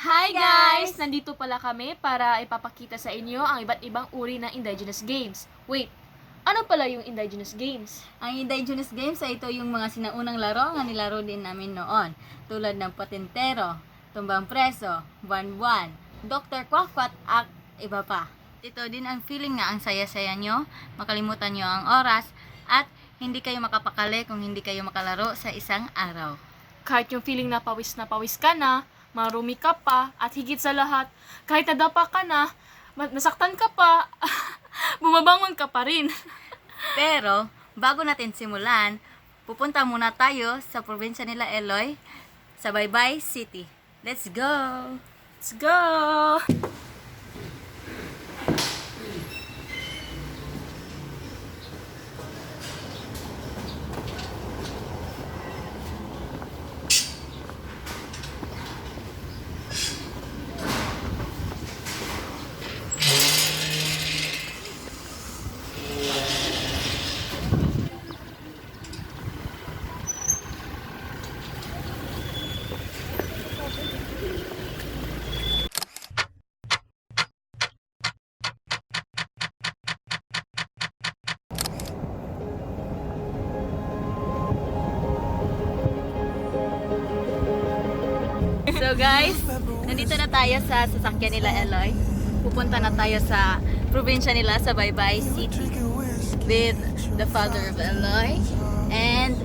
Hi guys! Nandito pala kami para ipapakita sa inyo ang iba't ibang uri ng indigenous games. Wait, ano pala yung indigenous games? Ang indigenous games ay ito yung mga sinaunang laro nga nilaro din namin noon. Tulad ng patintero, tumbang preso, buwan-buwan, Dr. Quack-Quack at iba pa. Ito din ang feeling na ang saya-saya nyo, makalimutan nyo ang oras, at hindi kayo makapakali kung hindi kayo makalaro sa isang araw. Kahit yung feeling na pawis ka na, marumi ka pa, at higit sa lahat, kahit nadapa ka na, nasaktan ka pa, bumabangon ka pa rin. Pero, bago natin simulan, pupunta muna tayo sa probinsya nila Eloy, sa Baybay City. Let's go! Let's go! So guys, nandito na tayo sa sasakyan nila Eloy. Pupunta na tayo sa probinsya nila sa Baybay City with the father of Eloy and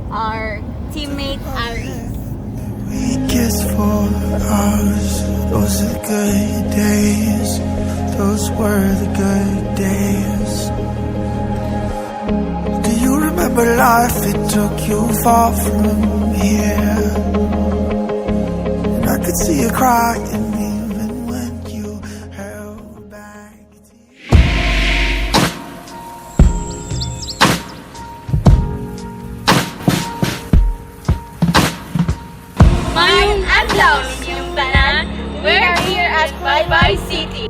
our teammate Ari. We kissed for hours. Those are the good days. Those were the good days. Do you remember life? It took you far from here. And I could see you crying even when you held back. Mayong adlaw ninyong tanan, we're here at Baybay City.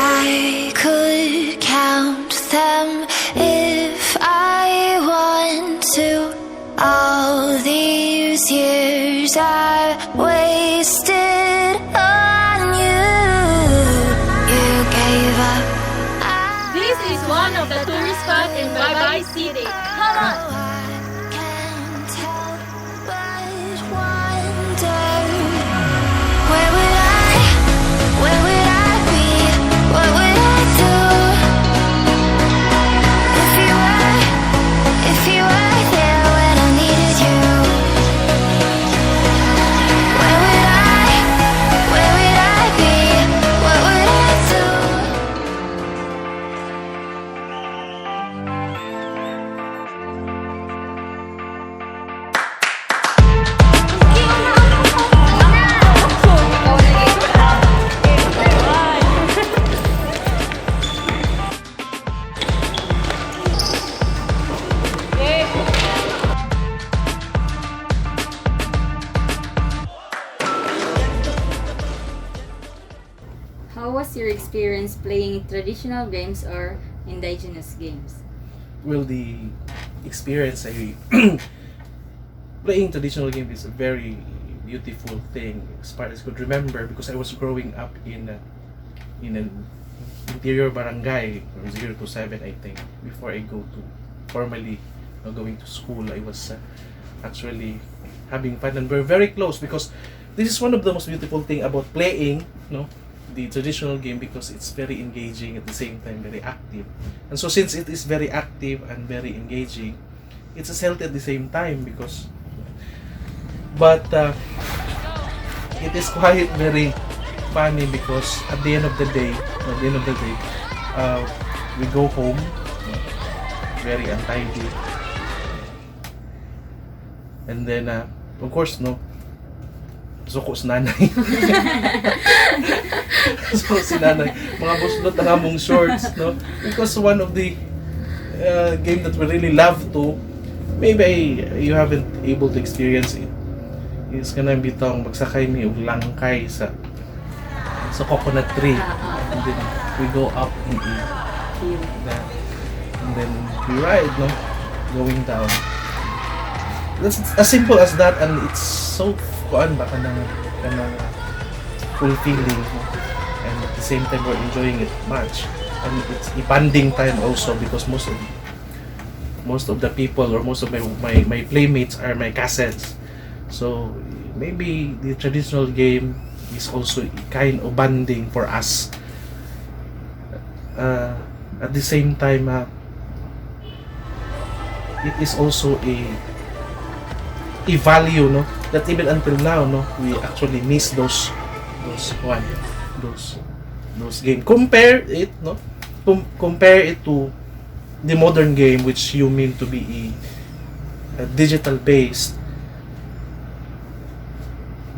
I could count them if I want to. All these years I wasted on you. You gave up. This is one of the tourist spots in Baybay City. Come on! I can't help but wonder, where would I be? What would I do if you were there when I needed you? Where would I be? What would I do? How was your experience playing traditional games or indigenous games? Well, the experience I playing traditional game is a very beautiful thing as far as I could remember, because I was growing up in an interior barangay from 0 to 7, I think, before I go to formally going to school. I was actually having fun, and we're very close, because this is one of the most beautiful thing about playing, no, the traditional game because it's very engaging, at the same time very active. And so since it is very active and very engaging, it's as healthy at the same time because but it is quite very funny because at the end of the day we go home very untidy, and then of course suko si nanay. So si nanay, mga buslot ang among shorts, no? Because one of the game that we really love to, maybe you haven't able to experience it, is gonna be tong magsakay mi og langkay sa coconut tree, and then we go up in that, and then we ride, no, going down. That's as simple as that, and it's so fun ba kanang fulfilling, no? And at the same time we're enjoying it much, and it's a bonding time also because most of the people or most of my playmates are my cousins. So maybe the traditional game is also a kind of bonding for us. At the same time, it is also a value, no, that even until now, no, we actually miss those game. Compare it, no, compare it to the modern game, which you mean to be a digital based.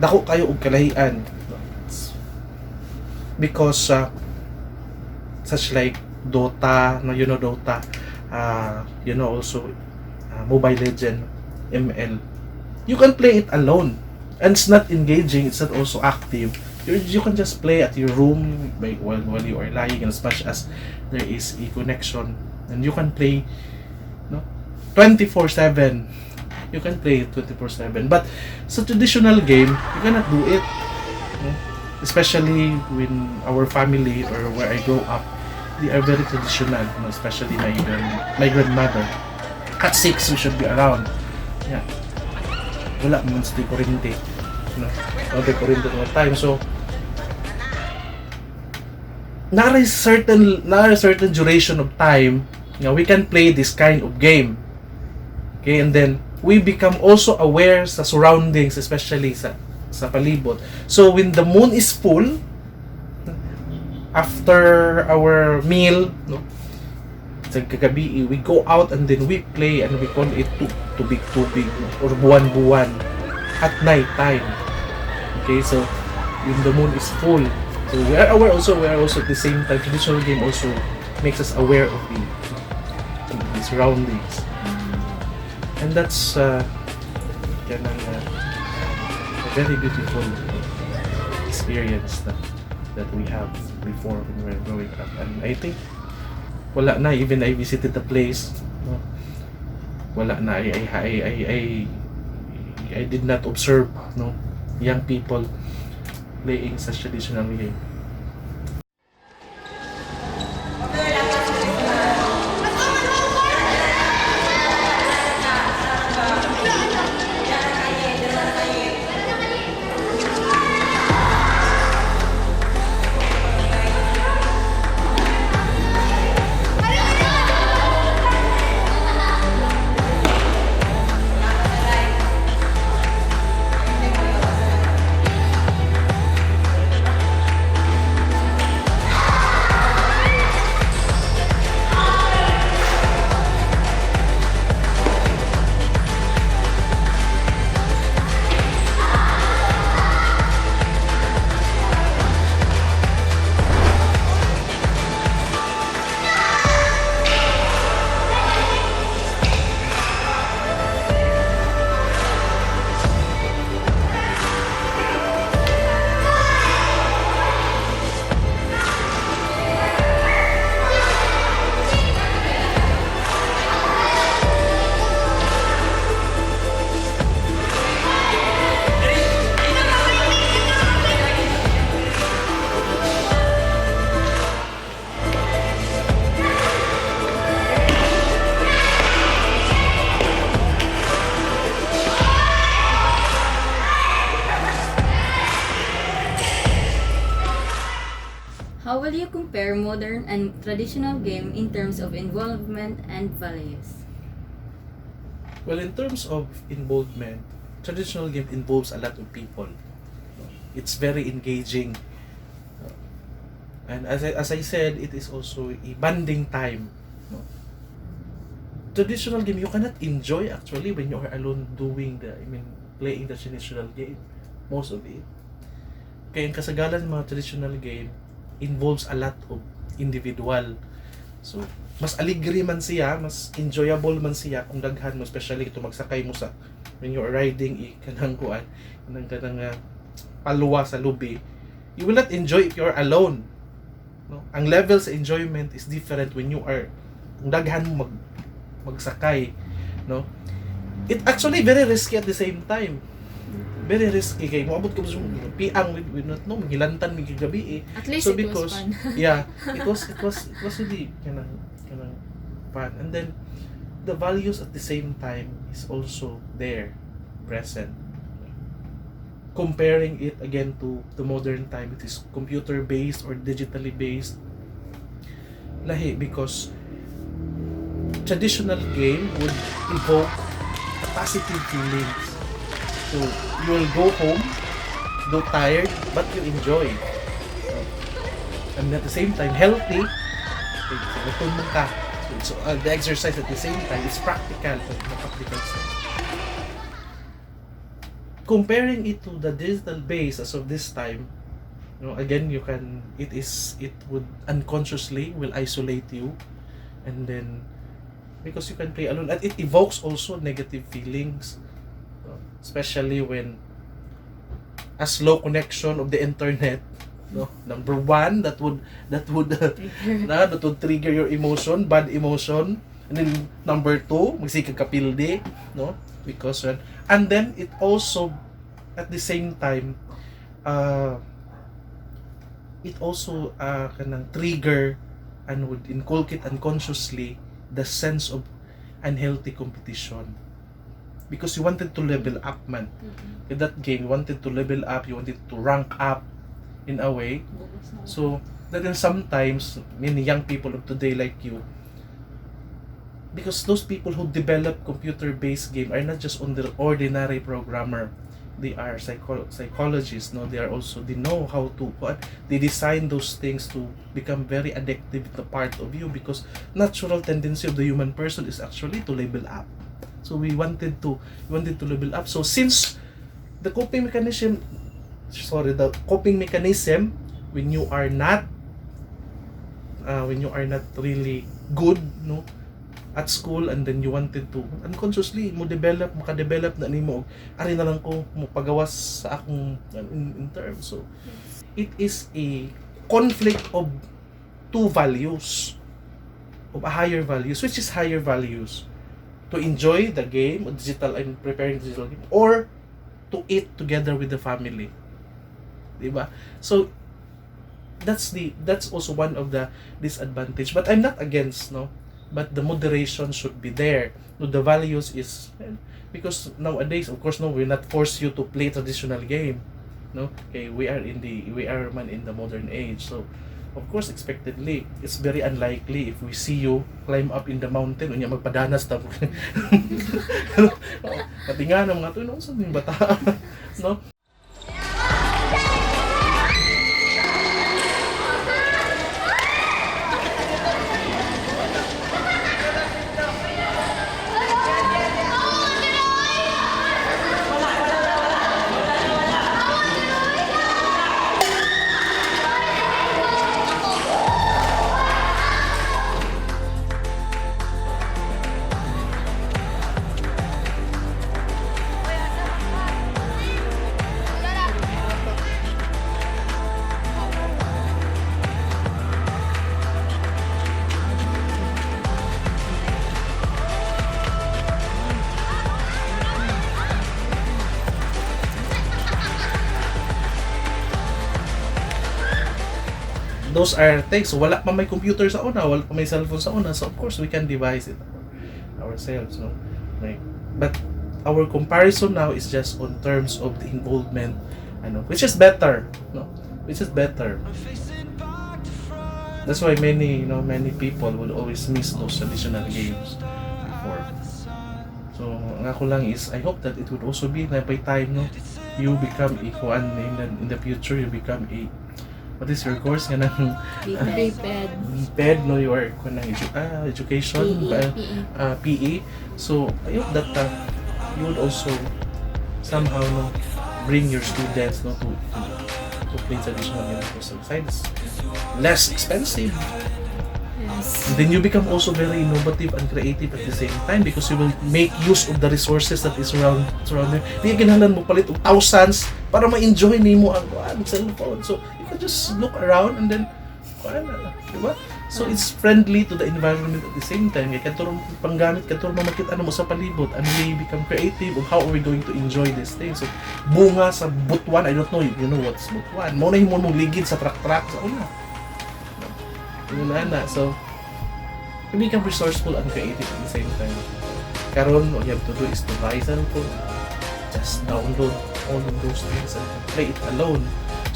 Dako kayo og kalahian because such like Dota, no, you know Dota, you know also Mobile Legend, ML. You can play it alone, and it's not engaging. It's not also active. You can just play at your room while you are lying, and as much as there is a connection, and you can play, no, 24/7. You can play it 24/7. But sa traditional game, you cannot do it. No? Especially when our family or where I grow up, they are very traditional. No? Especially my grandmother. At 6, we should be around. Yeah. Wala mo sa kurente. No? Wala kurente all the time. So, not a certain duration of time, you know, we can play this kind of game. Okay, and then we become also aware sa surroundings, especially sa palibot. So when the moon is full, after our meal, no, sa kagabi, we go out and then we play, and we call it tubig or buwan-buwan at night time. Okay, so when the moon is full, so we are also at the same time. Traditional game also makes us aware of the surroundings, and that's a very beautiful experience that we have before when we were growing up. And I think wala na, even I visited the place, no, wala na, I did not observe, no, young people playing such traditional game. will you compare modern and traditional game in terms of involvement and values? Well, in terms of involvement, traditional game involves a lot of people. It's very engaging. And as I said, it is also a bonding time. Traditional game, you cannot enjoy actually when you are alone playing the traditional game. Most of it. Kaya ang kasagalan ng mga traditional game involves a lot of individual. So, mas aligre man siya, mas enjoyable man siya kung daghan mo, especially ito magsakay mo sa when you are riding kanang paluwa sa lubi. You will not enjoy if you are alone. No? Ang level sa enjoyment is different when you are kung daghan mo magsakay, no? It actually very risky at the same time. Very risky kay moabot ka sa piang with not know maghilantan mi gabi eh. At least So it because was fun. yeah, it was really kanang fun. And then the values at the same time is also there, present. Comparing it again to the modern time, it is computer based or digitally based. Lahi because traditional game would evoke a positive feelings. So you will go home, though tired, but you enjoy. And at the same time, healthy. Matulog ka. So the exercise at the same time is practical, but in a practical sense. Comparing it to the digital base as of this time, again it would unconsciously will isolate you, and then because you can play alone, and it evokes also negative feelings, especially when a slow connection of the internet, number one, that would trigger your emotion, bad emotion. And then number two, magsikag ka pilde, because and then it also at the same time it also kanang trigger and would inculcate unconsciously the sense of unhealthy competition, because you wanted to level up, man. In that game, you wanted to level up, you wanted to rank up in a way. So that then sometimes many young people of today like you, because those people who develop computer-based game are not just on the ordinary programmer, they are psychologists. They know how to they design those things to become very addictive in the part of you, because natural tendency of the human person is actually to level up. So we wanted to level up. So since the coping mechanism when you are not really good at school, and then you wanted to unconsciously makadevelop na nimo ari na lang ko mo pagawas sa akong in terms. So it is a conflict of two values, of a higher values, which is higher values to enjoy the game digital and preparing digital game, or to eat together with the family, diba? So that's also one of the disadvantage, but I'm not against, but the moderation should be there. The values is because nowadays, of course, we'll not force you to play traditional game. Okay, we are in the modern age. So of course, expectedly, it's very unlikely if we see you climb up in the mountain unya magpadanas ta. Pati nga ng mga to, sa mga bata, those are things. So wala pa may computer sa una, wala pa may cellphone sa una, so of course we can devise it ourselves, like, but our comparison now is just on terms of the involvement, which is better, which is better. That's why many people would always miss those traditional games before. So ang ako lang is I hope that it would also be na by time you become a kuan in the future, you become a what is your course nga nang PED you are kuan ng education PE. So I hope that you would also somehow bring your students to play traditional games because besides less expensive. Yes. And then you become also very innovative and creative at the same time because you will make use of the resources that is around you. Di kinahanglan mo palit og thousands para ma-enjoy nimo ang cellphone. So you can just look around and then diba? So it's friendly to the environment at the same time. Kaya kanto panggamit kanto makita mo sa palibot and we become creative of how are we going to enjoy this thing. So bunga sa butuan, I don't know, you know what's butuan. Mo na himo mong ligid sa truck sa una. Na. So you become resourceful and creative at the same time. Karon all you have to do is to buy cellphone. Just download all of those things and play it alone.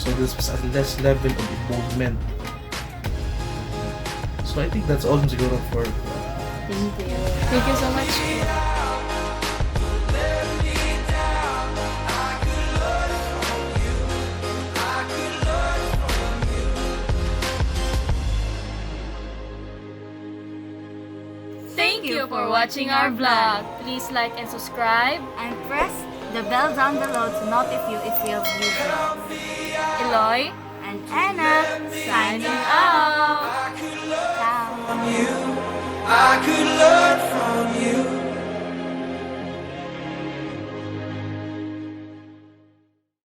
So there's a less level of involvement. So I think that's all siguro for Thank you. Thank you so much. Thank you for watching our vlog. Please like and subscribe. And press the bell down below to notify you if you have new vlogs. Eloy, And Anna, signing out. ciao. I could learn from